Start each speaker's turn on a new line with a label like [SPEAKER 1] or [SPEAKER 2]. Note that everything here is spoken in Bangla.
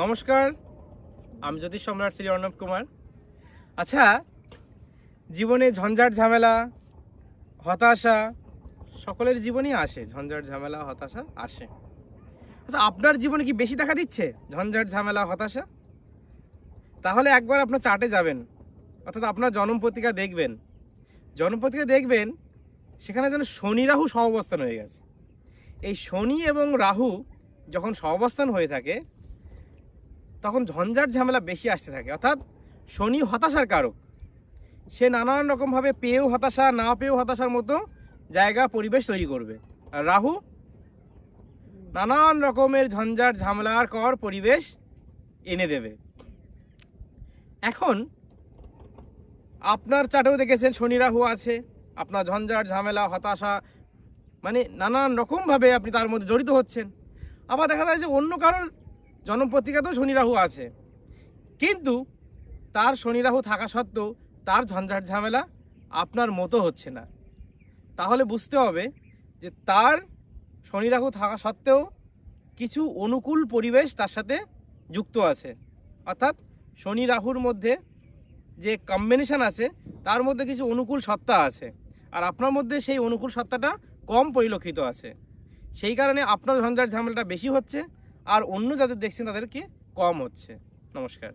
[SPEAKER 1] নমস্কার, আমি জ্যোতিষ সম্রাট শ্রী অর্ণব কুমার। আচ্ছা, জীবনে ঝঞ্ঝাট ঝামেলা হতাশা সকলের জীবনেই আসে। ঝঞ্ঝাট ঝামেলা হতাশা আসে। আচ্ছা, আপনার জীবনে কি বেশি দেখা দিচ্ছে ঝঞ্ঝাট ঝামেলা হতাশা? তাহলে একবার আপনার চার্টে যাবেন, অর্থাৎ আপনার জন্মপত্রিকা দেখবেন। জন্মপত্রিকা দেখবেন সেখানে যেন শনি রাহু সহাবস্থান হয়ে গেছে। এই শনি এবং রাহু যখন সহাবস্থান হয়ে থাকে তখন ঝঞ্ঝাট ঝামেলা বেশি আসতে থাকে। অর্থাৎ শনি হতাশার কারক, সে নানান রকমভাবে পেয়েও হতাশা, না পেয়েও হতাশার মতো জায়গা পরিবেশ তৈরি করবে। আর রাহু নানান রকমের ঝঞ্ঝাট ঝামেলার কর পরিবেশ এনে দেবে। এখন আপনার চাটেও দেখেছেন শনি রাহু আছে, আপনার ঝঞ্ঝাট ঝামেলা হতাশা মানে নানান রকমভাবে আপনি তার মধ্যে জড়িত হচ্ছেন। আবার দেখা যায় যে অন্য কারোর জন্মপত্রিকাতেও শনি রাহু আছে, কিন্তু তার শনি রাহু থাকা সত্ত্বেও তার ঝঞ্ঝাট ঝামেলা আপনার মতো হচ্ছে না। তাহলে বুঝতে হবে যে তার শনি রাহু থাকা সত্ত্বেও কিছু অনুকূল পরিবেশ তার সাথে যুক্ত আছে। অর্থাৎ শনি রাহুর মধ্যে যে কম্বিনেশান আছে তার মধ্যে কিছু অনুকূল সত্তা আছে, আর আপনার মধ্যে সেই অনুকূল সত্তাটা কম পরিলক্ষিত আছে। সেই কারণে আপনার ঝঞ্ঝাট ঝামেলাটা বেশি হচ্ছে আর অন্য যাদের দেখছেন তাদেরকে কম হচ্ছে। নমস্কার।